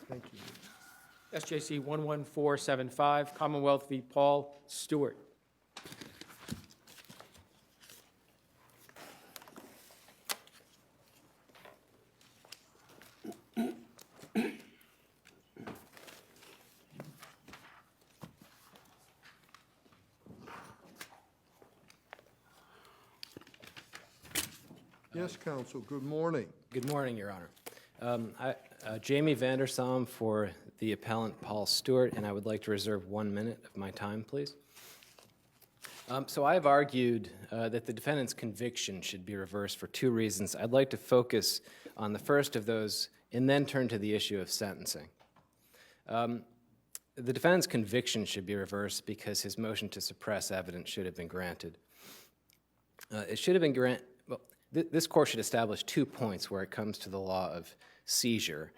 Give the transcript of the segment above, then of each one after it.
Thank you. SJC-11475, Commonwealth v. Paul Stewart. Yes, counsel, good morning. Good morning, Your Honor. Jamie Vandersam for the appellant Paul Stewart, and I would like to reserve 1 minute of my time, please. So I have argued that the defendant's conviction should be reversed for 2 reasons. I'd like to focus on the first of those and then turn to the issue of sentencing. The defendant's conviction should be reversed because his motion to suppress evidence should have been granted. It should have been granted. Well, this court should establish 2 points where it comes to the law of seizure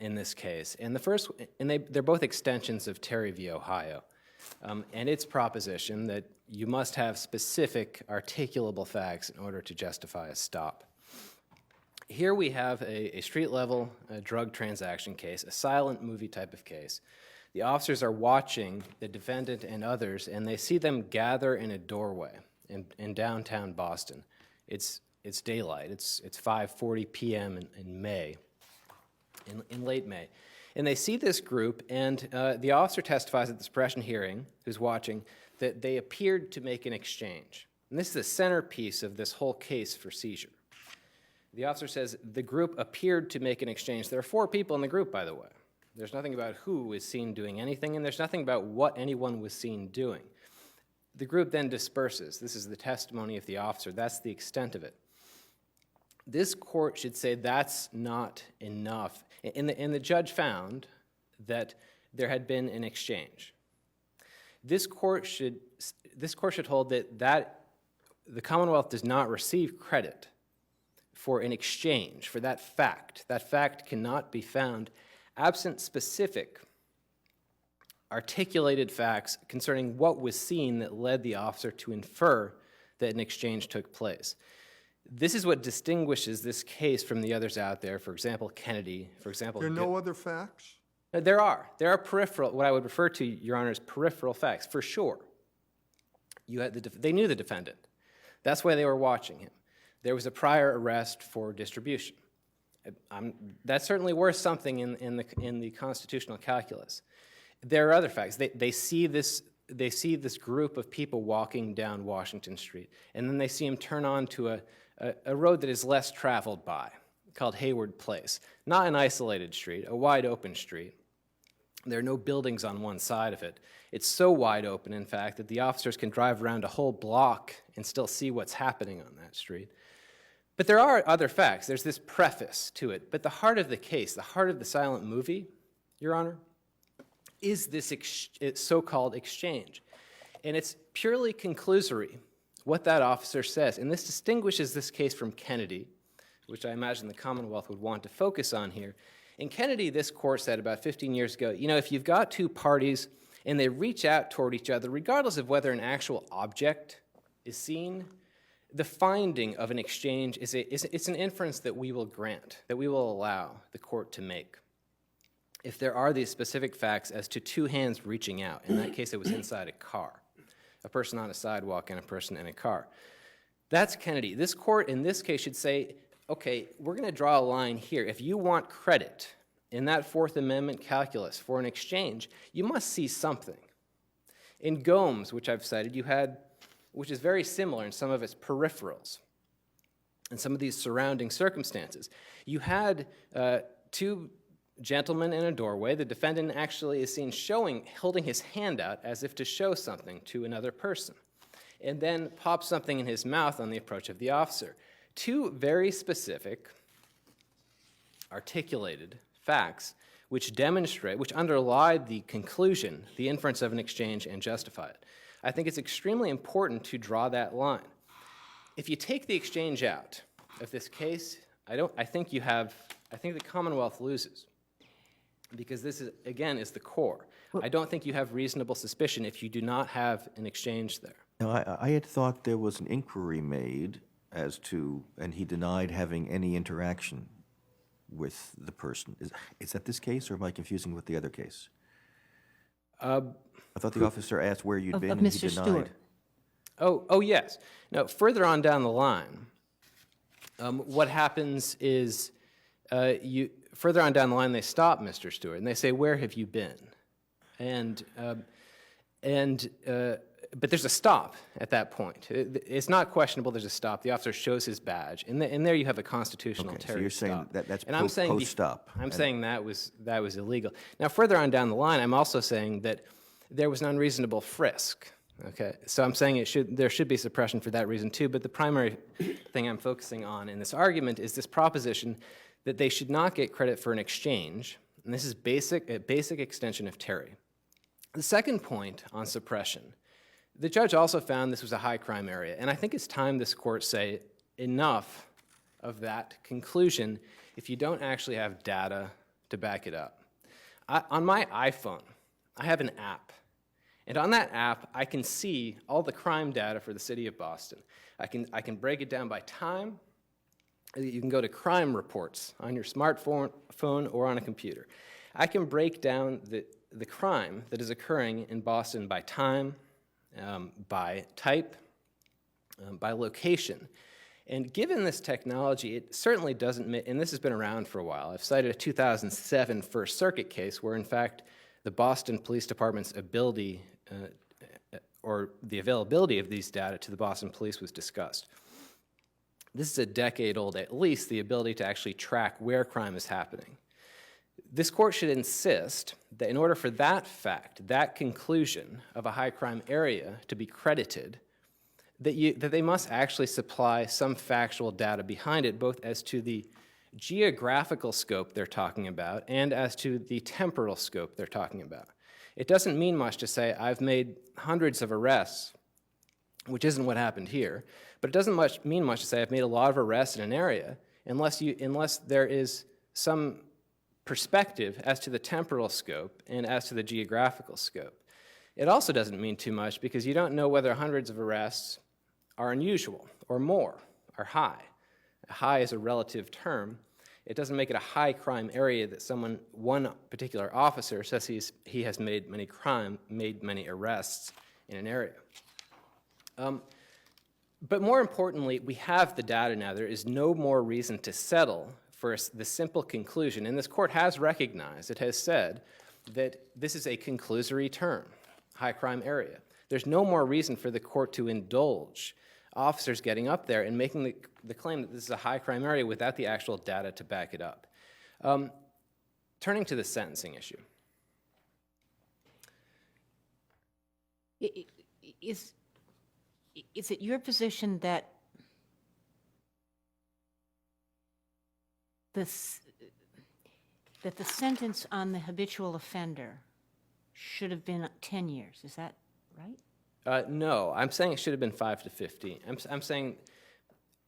in this case. And the first, and they're both extensions of Terry v. Ohio, and its proposition that you must have specific articulable facts in order to justify a stop. Here we have a street-level drug transaction case, a silent movie type of case. The officers are watching the defendant and others, and they see them gather in a doorway in downtown Boston. It's daylight. It's 5:40 p.m. in May, in late May. And they see this group, and the officer testifies at the suppression hearing, who's watching, that they appeared to make an exchange. And this is the centerpiece of this whole case for seizure. The officer says the group appeared to make an exchange. There are 4 people in the group, by the way. There's nothing about who was seen doing anything, and there's nothing about what anyone was seen doing. The group then disperses. This is the testimony of the officer. That's the extent of it. This court should say that's not enough. And the judge found that there had been an exchange. This court should hold that the Commonwealth does not receive credit for an exchange, for that fact. That fact cannot be found absent specific articulated facts concerning what was seen that led the officer to infer that an exchange took place. This is what distinguishes this case from the others out there. For example, Kennedy, for example. There are no other facts? There are. There are peripheral, what I would refer to, Your Honor, as peripheral facts, for sure. They knew the defendant. That's why they were watching him. There was a prior arrest for distribution. That's certainly worth something in the constitutional calculus. There are other facts. They see this group of people walking down Washington Street, and then they see him turn onto a road that is less traveled by, called Hayward Place. Not an isolated street, a wide open street. There are no buildings on one side of it. It's so wide open, in fact, that the officers can drive around a whole block and still see what's happening on that street. But there are other facts. There's this preface to it. But the heart of the case, the heart of the silent movie, Your Honor, is this so-called exchange. And it's purely conclusory, what that officer says. And this distinguishes this case from Kennedy, which I imagine the Commonwealth would want to focus on here. In Kennedy, this court said about 15 years ago, you know, if you've got 2 parties and they reach out toward each other, regardless of whether an actual object is seen, the finding of an exchange it's an inference that we will grant, that we will allow the court to make. If there are these specific facts as to 2 hands reaching out, in that case it was inside a car, a person on a sidewalk and a person in a car. That's Kennedy. This court in this case should say, okay, we're going to draw a line here. If you want credit in that 4th Amendment calculus for an exchange, you must see something. In Gomes, which I've cited, you had, which is very similar in some of its peripherals and some of these surrounding circumstances, you had 2 gentlemen in a doorway. The defendant actually is seen holding his hand out as if to show something to another person, and then pops something in his mouth on the approach of the officer. 2 very specific, articulated facts which underlie the conclusion, the inference of an exchange, and justify it. I think it's extremely important to draw that line. If you take the exchange out of this case, I think the Commonwealth loses, because this is, again, is the core. I don't think you have reasonable suspicion if you do not have an exchange there. Now, I had thought there was an inquiry made as to, and he denied having any interaction with the person. Is that this case, or am I confusing with the other case? Uh, I thought the officer asked where you'd been of and he Mr. denied. Stewart. Oh, yes. Now, further on down the line, what happens is further on down the line, they stop Mr. Stewart and they say, "Where have you been?" But there's a stop at that point. It's not questionable. There's a stop. The officer shows his badge, and there you have a constitutional Okay, so Terry you're saying stop. that's And I'm saying post-stop. I'm saying that was illegal. Now, further on down the line, I'm also saying that there was an unreasonable frisk. Okay, so I'm saying there should be suppression for that reason too. But the primary thing I'm focusing on in this argument is this proposition that they should not get credit for an exchange, and this is a basic extension of Terry. The second point on suppression, the judge also found this was a high crime area, and I think it's time this court say enough of that conclusion if you don't actually have data to back it up. On my iPhone, I have an app, and on that app, I can see all the crime data for the city of Boston. I can break it down by time. You can go to crime reports on your smartphone or on a computer. I can break down the crime that is occurring in Boston by time, by type, by location. And given this technology, it certainly doesn't, and this has been around for a while. I've cited a 2007 First Circuit case where, in fact, the Boston Police Department's ability or the availability of these data to the Boston Police was discussed. This is a decade old, at least, the ability to actually track where crime is happening. This court should insist that in order for that fact, that conclusion of a high crime area to be credited, that they must actually supply some factual data behind it, both as to the geographical scope they're talking about and as to the temporal scope they're talking about. It doesn't mean much to say, I've made hundreds of arrests, which isn't what happened here, but it doesn't mean much to say I've made a lot of arrests in an area unless there is some perspective as to the temporal scope and as to the geographical scope. It also doesn't mean too much because you don't know whether hundreds of arrests are unusual or more, or high. High is a relative term. It doesn't make it a high crime area that one particular officer says he has made many arrests in an area. But more importantly, we have the data now. There is no more reason to settle for the simple conclusion, and this court has recognized, it has said, that this is a conclusory term, high crime area. There's no more reason for the court to indulge officers getting up there and making the claim that this is a high crime area without the actual data to back it up. Turning to the sentencing issue. Is it your position that the sentence on the habitual offender should have been 10 years? Is that right? No, I'm saying it should have been 5 to 15. I'm saying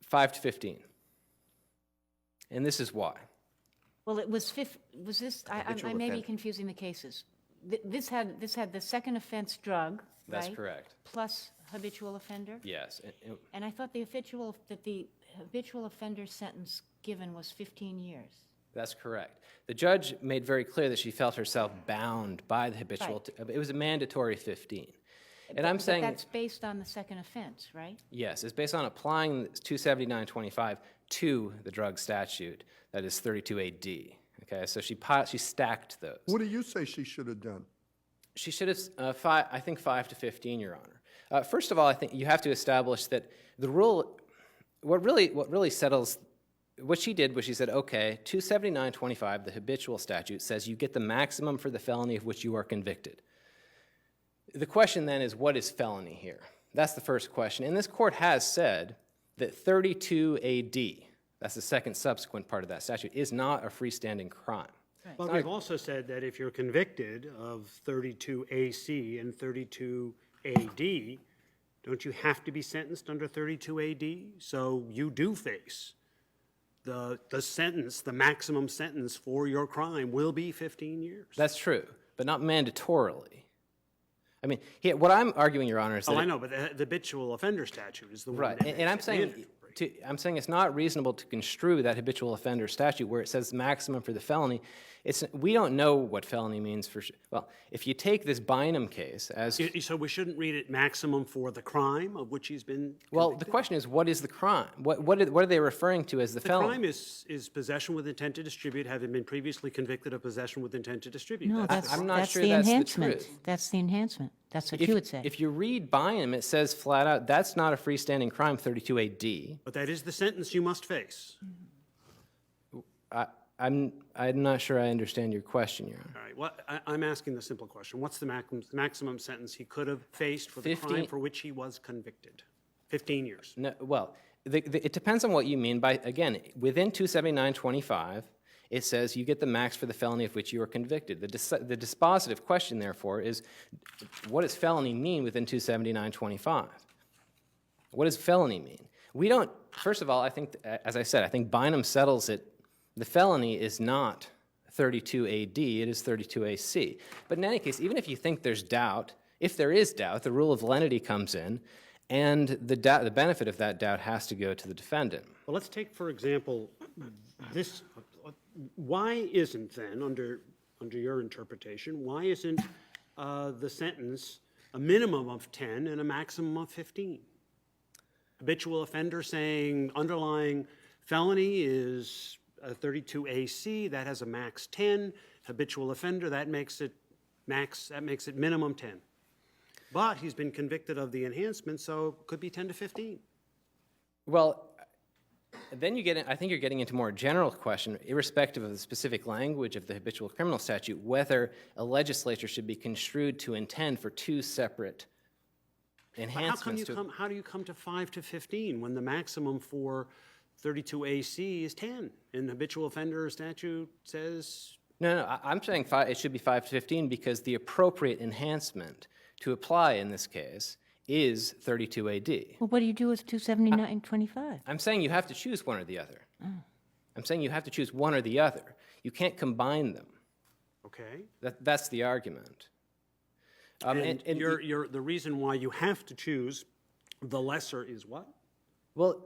5 to 15. And this is why. Well, it was this? I may be confusing the cases. This had the second offense drug, That's right? correct. Plus habitual offender. Yes. And I thought the habitual offender sentence given was 15 years. That's correct. The judge made very clear that she felt herself bound by the habitual. Right. It was a mandatory 15. And But- I'm but saying that's based on the second offense, right? yes, it's based on applying 279.25 to the drug statute, that is 32AD. Okay, so she stacked those. What do you say she should have done? She should have, 5 to 15, Your Honor. First of all, I think you have to establish that the rule, what really settles, what she did was she said, okay, 279.25, the habitual statute, says you get the maximum for the felony of which you are convicted. The question then is, what is felony here? That's the first question. And this court has said that 32AD, that's the second subsequent part of that statute, is not a freestanding crime. But we've also said that if you're convicted of 32AC and 32AD, don't you have to be sentenced under 32AD? So you do face the sentence, the maximum sentence for your crime will be 15 years. That's true, but not mandatorily. I mean, what I'm arguing, Your Honor, is that... I know, but the habitual offender statute is the one Right, that and makes I'm it saying, mandatory. I'm saying it's not reasonable to construe that habitual offender statute where it says maximum for the felony. We don't know what felony means for, well, if you take this Bynum case as, So we shouldn't read it maximum for the crime of which he's been well, the question is, what is the crime? What are they referring to as the The felony? crime is possession with intent to distribute, having been previously convicted of possession with intent to distribute. No, I'm not that's sure the that's the enhancement. truth. That's the enhancement. That's what you would say. If you read Bynum, it says flat out, that's not a freestanding crime, 32AD. But that is the sentence you must face. I'm not sure I understand your question, Your Honor. All right, well, I'm asking the simple question. What's the maximum sentence he could have faced for the crime 15 for which he was convicted? 15 years. No, well, it depends on what you mean by, again, within 279.25, it says you get the max for the felony of which you are convicted. The dispositive question, therefore, is what does felony mean within 279.25? What does felony mean? We don't, first of all, I think, as I said, I think Bynum settles it. The felony is not 32AD, it is 32AC. But in any case, even if you think there's doubt, if there is doubt, the rule of lenity comes in, and the benefit of that doubt has to go to the defendant. Well, let's take, for example, this. Why isn't then, under your interpretation, why isn't the sentence a minimum of 10 and a maximum of 15? Habitual offender saying underlying felony is 32AC, that has a max 10. Habitual offender, that makes it minimum 10. But he's been convicted of the enhancement, so it could be 10 to 15. Well, then you get in, I think you're getting into more general question, irrespective of the specific language of the habitual criminal statute, whether a legislature should be construed to intend for two separate enhancements. How do you come to 5 to 15 when the maximum for 32AC is 10 and the habitual offender statute says? No, I'm saying it should be 5 to 15 because the appropriate enhancement to apply in this case is 32AD. Well, what do you do with 279.25? I'm saying you have to choose one or the other. I'm saying you have to choose one or the other. You can't combine them. Okay. That's the argument. And the reason why you have to choose the lesser is what? Well,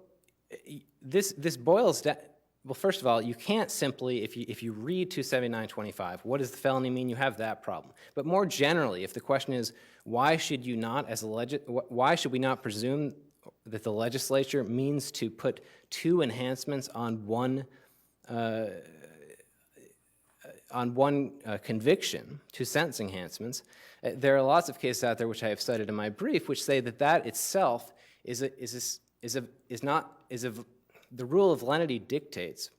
this boils down. Well, first of all, you can't simply, if you read 279.25, what does the felony mean? You have that problem. But more generally, if the question is why should you not, why should we not presume that the legislature means to put two enhancements on one conviction, two sentencing enhancements? There are lots of cases out there which I have cited in my brief which say that that itself the rule of lenity dictates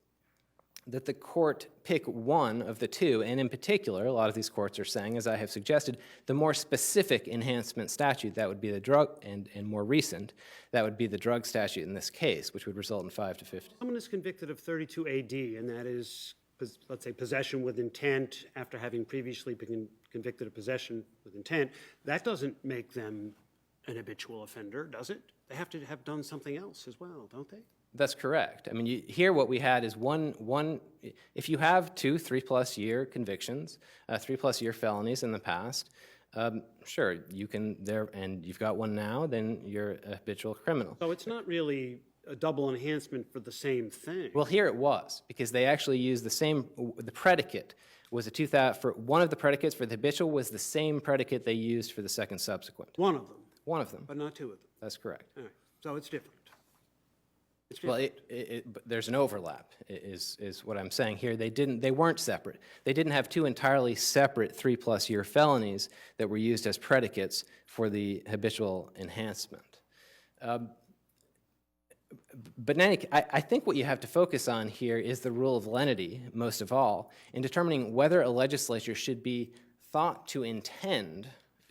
that the court pick one of the two, and in particular, a lot of these courts are saying, as I have suggested, the more specific enhancement statute, that would be the drug, and more recent, that would be the drug statute in this case, which would result in 5 to 15. Someone is convicted of 32AD, and that is, let's say, possession with intent after having previously been convicted of possession with intent. That doesn't make them an habitual offender, does it? They have to have done something else as well, don't they? That's correct. I mean, here what we had is one. If you have 2 3+ year convictions, 3+ year felonies in the past, sure, you can there, and you've got one now, then you're a habitual criminal. So it's not really a double enhancement for the same thing. Well, here it was, because they actually used the same. The predicate was a 2000 for one of the predicates for the habitual was the same predicate they used for the second subsequent. One of them, One of them. but not 2 of them. That's correct. All right. So it's different. It's Well, different. but there's an overlap, is what I'm saying here. They weren't separate. They didn't have 2 entirely separate 3+ year felonies that were used as predicates for the habitual enhancement. But in any case, I think what you have to focus on here is the rule of lenity, most of all, in determining whether a legislature should be thought to intend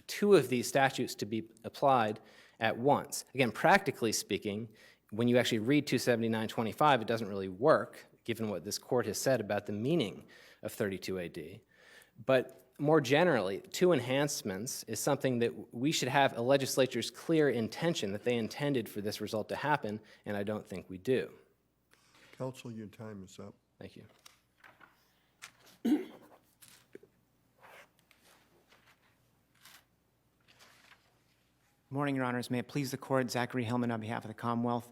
2 of these statutes to be applied at once. Again, practically speaking, when you actually read 279.25, it doesn't really work, given what this court has said about the meaning of 32 AD. But more generally, 2 enhancements is something that we should have a legislature's clear intention that they intended for this result to happen, and I don't think we do. Counsel, your time is up. Thank you. Morning, Your Honors. May it please the Court, Zachary Hillman on behalf of the Commonwealth.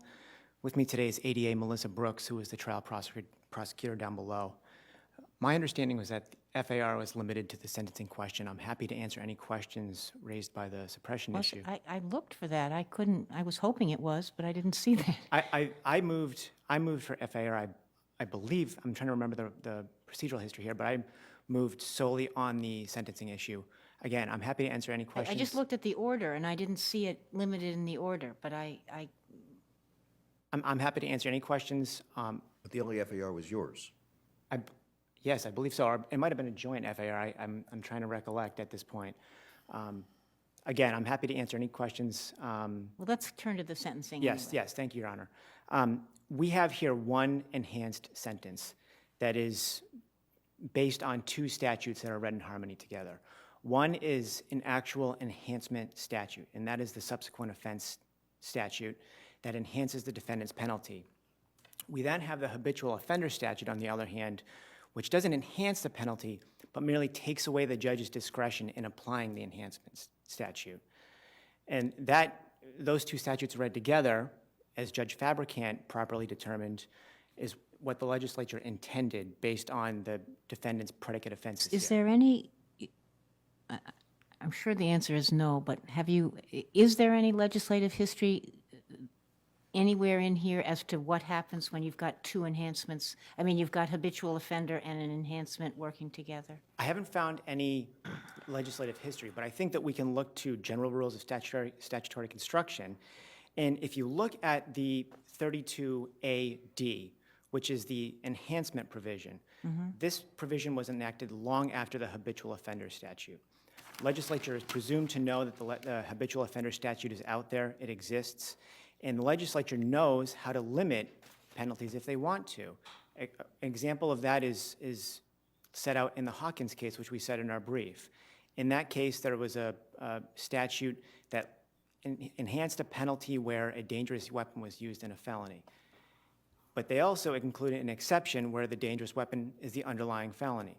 With me today is ADA Melissa Brooks, who is the trial prosecutor down below. My understanding was that the FAR was limited to the sentencing question. I'm happy to answer any questions raised by the suppression issue. I looked for that. I couldn't, I was hoping it was, but I didn't see that. I moved for FAR, I believe, I'm trying to remember the procedural history here, but I moved solely on the sentencing issue. Again, I'm happy to answer any I questions. just looked at the order, and I didn't see it limited in the order, but I'm happy to answer any questions. But the only FAR was yours. Yes, I believe so. Or it might have been a joint FAR. I'm trying to recollect at this point. Again, I'm happy to answer any questions. well, let's turn to the sentencing. Yes, anyway. yes, thank you, Your Honor. We have here one enhanced sentence that is based on two statutes that are read in harmony together. One is an actual enhancement statute, and that is the subsequent offense statute that enhances the defendant's penalty. We then have the habitual offender statute, on the other hand, which doesn't enhance the penalty, but merely takes away the judge's discretion in applying the enhancement statute. And those two statutes read together, as Judge Fabricant properly determined, is what the legislature intended based on the defendant's predicate offenses. Is here. there any, I'm sure the answer is no, but is there any legislative history anywhere in here as to what happens when you've got two enhancements? I mean, you've got habitual offender and an enhancement working together. I haven't found any legislative history, but I think that we can look to general rules of statutory construction. And if you look at the 32AD, which is the enhancement provision, this provision was enacted long after the habitual offender statute. Legislature is presumed to know that the habitual offender statute is out there, it exists, and the legislature knows how to limit penalties if they want to. An example of that is set out in the Hawkins case, which we said in our brief. In that case, there was a statute that enhanced a penalty where a dangerous weapon was used in a felony. But they also included an exception where the dangerous weapon is the underlying felony.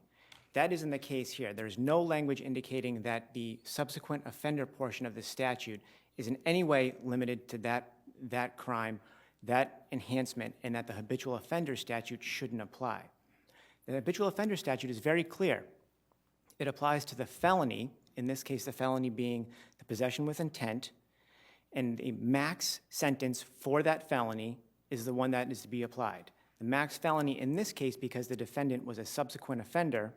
That isn't the case here. There's no language indicating that the subsequent offender portion of the statute is in any way limited to that crime, that enhancement, and that the habitual offender statute shouldn't apply. The habitual offender statute is very clear. It applies to the felony, in this case the felony being the possession with intent, and the max sentence for that felony is the one that is to be applied. The max felony in this case, because the defendant was a subsequent offender,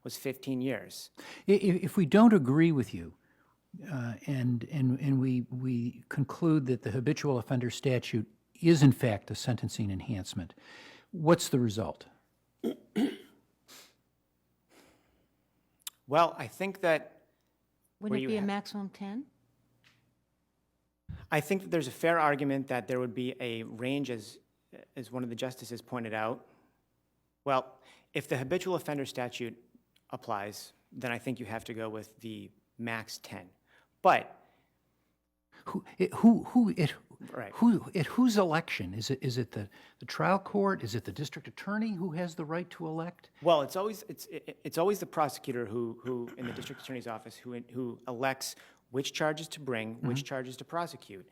was 15 years. If we don't agree with you, and we conclude that the habitual offender statute is in fact a sentencing enhancement, what's the result? Well, I think that Wouldn't it be a maximum 10? I think that there's a fair argument that there would be a range, as one of the justices pointed out. Well, if the habitual offender statute applies, then I think you have to go with the max 10. But At whose election? Is it the trial court? Is it the district attorney who has the right to elect? well, it's always the prosecutor who in the district attorney's office who elects which charges to bring, which charges to prosecute.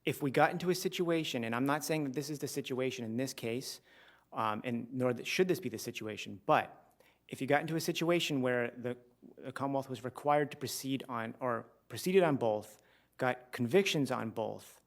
If we got into a situation, and I'm not saying that this is the situation in this case, and nor should this be the situation, but if you got into a situation where the Commonwealth was required to proceed on, or proceeded on both, got convictions on both,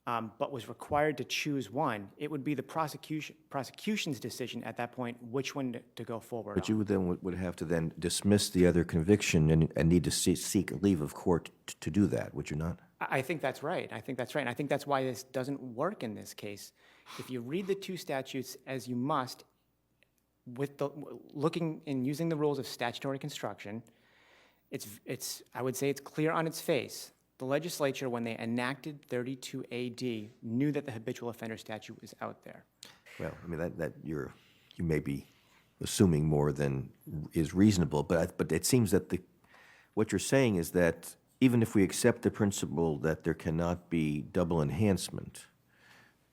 but was required to choose one, it would be the prosecution's decision at that point which one to go forward But on. you would then would have to then dismiss the other conviction and need to seek leave of court to do that, would you not? I think that's right. I think that's right. And I think that's why this doesn't work in this case. If you read the two statutes as you must, with looking and using the rules of statutory construction, I would say it's clear on its face. The legislature, when they enacted 32 AD, knew that the habitual offender statute was out there. Well, I mean, that you may be assuming more than is reasonable, but it seems that what you're saying is that even if we accept the principle that there cannot be double enhancement,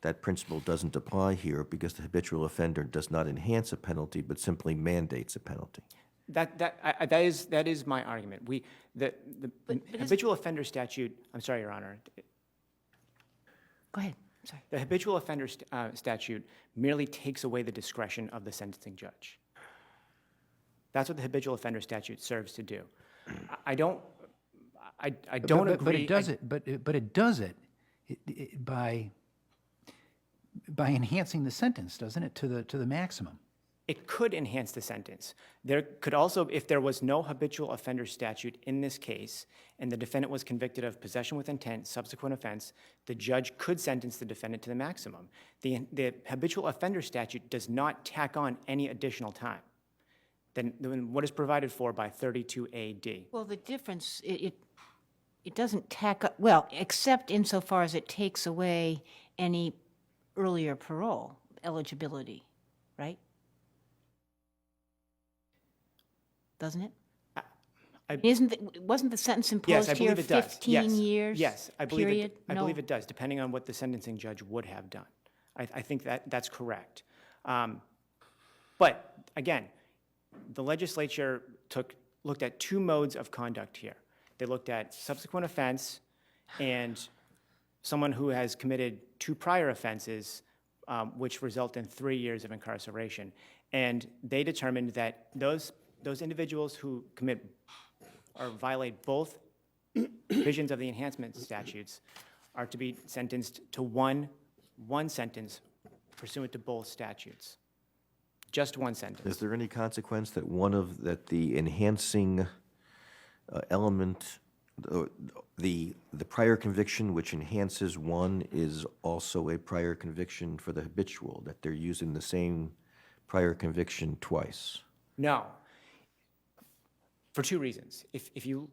that principle doesn't apply here because the habitual offender does not enhance a penalty, but simply mandates a penalty. That is my argument. The habitual offender statute, I'm sorry, Your Honor. Go ahead. Sorry. The habitual offender statute merely takes away the discretion of the sentencing judge. That's what the habitual offender statute serves to do. I don't But agree. it does it, but it does it by enhancing the sentence, doesn't it, to the maximum? It could enhance the sentence. There could also, if there was no habitual offender statute in this case, and the defendant was convicted of possession with intent, subsequent offense, the judge could sentence the defendant to the maximum. The habitual offender statute does not tack on any additional time than what is provided for by 32AD. Well, the difference, it doesn't tack up, well, except insofar as it takes away any earlier parole eligibility, right? Doesn't it? Wasn't the sentence Yes, I imposed here believe it does. 15 Yes. years? Yes, I believe period? I No. believe it does, depending on what the sentencing judge would have done. I think that's correct. But again, the legislature looked at two modes of conduct here. They looked at subsequent offense and someone who has committed 2 prior offenses, which result in 3 years of incarceration. And they determined that those individuals who commit or violate both provisions of the enhancement statutes are to be sentenced to one sentence pursuant to both statutes. Just one sentence. Is there any consequence that the enhancing element, the prior conviction which enhances one is also a prior conviction for the habitual, that they're using the same prior conviction twice? No. For 2 reasons. If you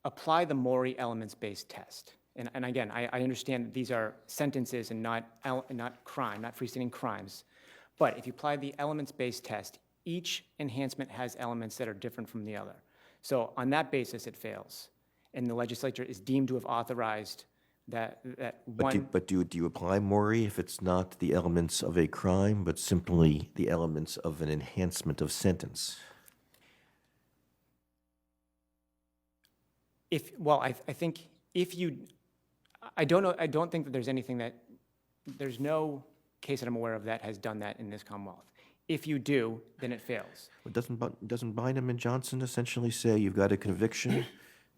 apply the Maury elements-based test, and again, I understand that these are sentences and not crime, not freestanding crimes, but if you apply the elements-based test, each enhancement has elements that are different from the other. So on that basis, it fails, and the legislature is deemed to have authorized that one. But do you apply Maury if it's not the elements of a crime, but simply the elements of an enhancement of sentence? I think if you, I don't know, I don't think that there's no case that I'm aware of that has done that in this Commonwealth. If you do, then it fails. Well, doesn't Bynum and Johnson essentially say you've got a conviction,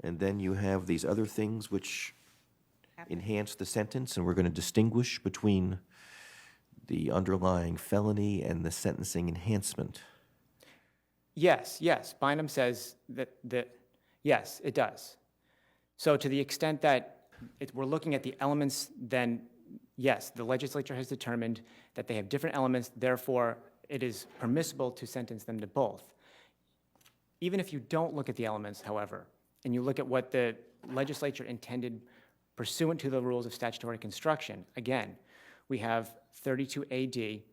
and then you have these other things which enhance the sentence, and we're going to distinguish between the underlying felony and the sentencing enhancement? Yes, Bynum says that yes, it does. So to the extent that we're looking at the elements, then yes, the legislature has determined that they have different elements, therefore it is permissible to sentence them to both. Even if you don't look at the elements, however, and you look at what the legislature intended pursuant to the rules of statutory construction, again, we have 32 AD,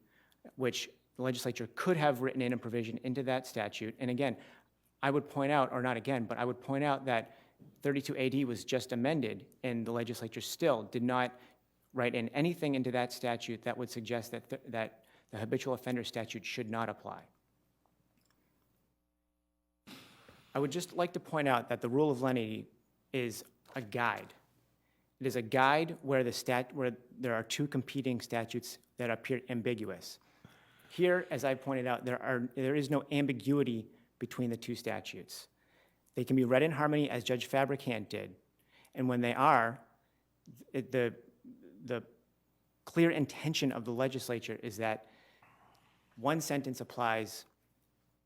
which the legislature could have written in a provision into that statute. And again, I would point out, or not again, but I would point out that 32 AD was just amended, and the legislature still did not write in anything into that statute that would suggest that the habitual offender statute should not apply. I would just like to point out that the rule of lenity is a guide. It is a guide where where there are 2 competing statutes that appear ambiguous. Here, as I pointed out, there is no ambiguity between the 2 statutes. They can be read in harmony, as Judge Fabricant did, and when they are, the clear intention of the legislature is that one sentence applies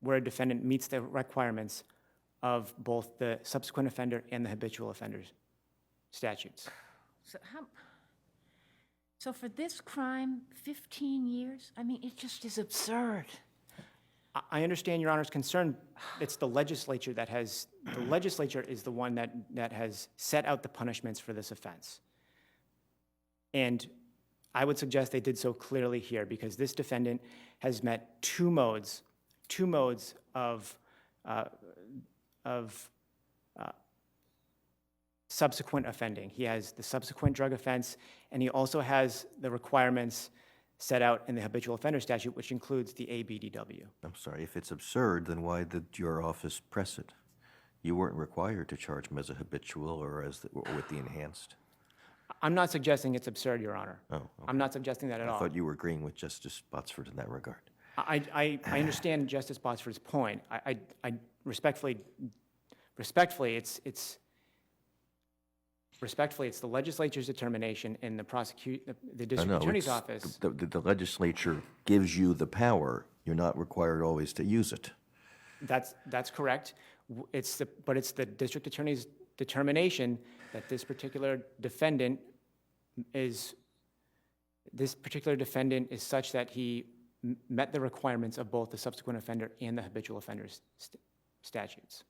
where a defendant meets the requirements of both the subsequent offender and the habitual offender statutes. So for this crime, 15 years? I mean, it just is absurd. I understand Your Honor's concern. It's the legislature the legislature is the one that has set out the punishments for this offense. And I would suggest they did so clearly here, because this defendant has met 2 modes of subsequent offending. He has the subsequent drug offense, and he also has the requirements set out in the habitual offender statute, which includes the ABDW. I'm sorry, if it's absurd, then why did your office press it? You weren't required to charge him as a habitual or with the enhanced. I'm not suggesting it's absurd, Your Honor. Oh, okay. I'm not suggesting that at I all. thought you were agreeing with Justice Botsford in that regard. I understand Justice Botsford's point. I respectfully, it's the legislature's determination and the district No, attorney's it's- office. The legislature gives you the power. You're not required always to use it. That's correct. But it's the district attorney's determination that this particular defendant is such that he met the requirements of both the subsequent offender and the habitual offenders statutes.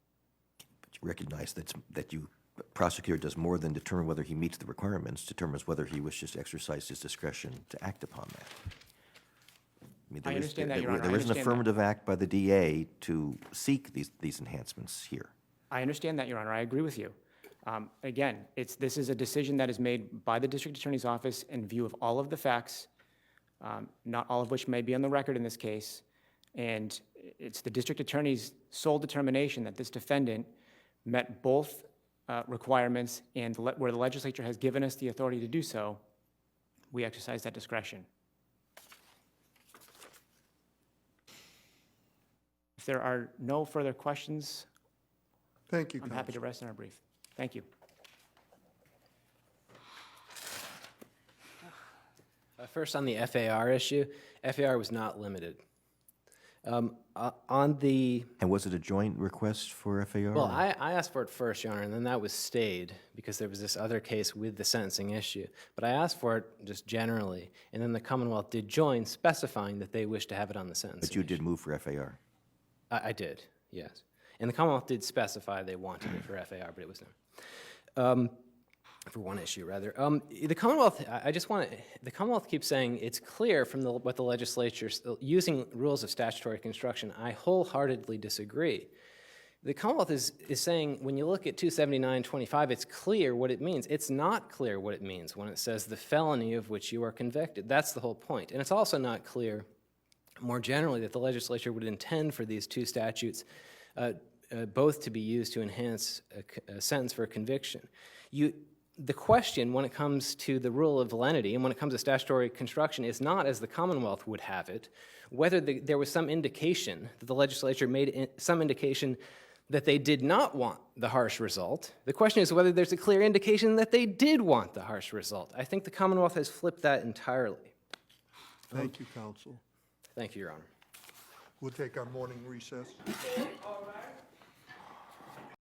But you recognize that prosecutor does more than determine whether he meets the requirements, determines whether he wishes to exercise his discretion to act upon that. mean, I understand that, Your Honor. I There is an understand that. affirmative act by the DA to seek these enhancements here. I understand that, Your Honor. I agree with you. Again, this is a decision that is made by the district attorney's office in view of all of the facts, not all of which may be on the record in this case. And it's the district attorney's sole determination that this defendant met both requirements, and where the legislature has given us the authority to do so, we exercise that discretion. If there are no further questions, Thank you, I'm happy to Counsel. rest on our brief. Thank you. First, on the FAR issue, FAR was not limited. On the, And was it a joint request for FAR? well, I asked for it first, Your Honor, and then that was stayed because there was this other case with the sentencing issue. But I asked for it just generally, and then the Commonwealth did join, specifying that they wished to have it on the sentencing But you issue. did move for FAR. I did, yes. And the Commonwealth did specify they wanted it for FAR, but it was no. For one issue, rather. The Commonwealth, the Commonwealth keeps saying it's clear from what the legislature, using rules of statutory construction. I wholeheartedly disagree. The Commonwealth is saying when you look at 279.25, it's clear what it means. It's not clear what it means when it says the felony of which you are convicted. That's the whole point. And it's also not clear, more generally, that the legislature would intend for these two statutes both to be used to enhance a sentence for a conviction. The question when it comes to the rule of lenity and when it comes to statutory construction is not, as the Commonwealth would have it, whether there was some indication that the legislature made some indication that they did not want the harsh result. The question is whether there's a clear indication that they did want the harsh result. I think the Commonwealth has flipped that entirely. Thank you, Counsel. Thank you, Your Honor. We'll take our morning recess.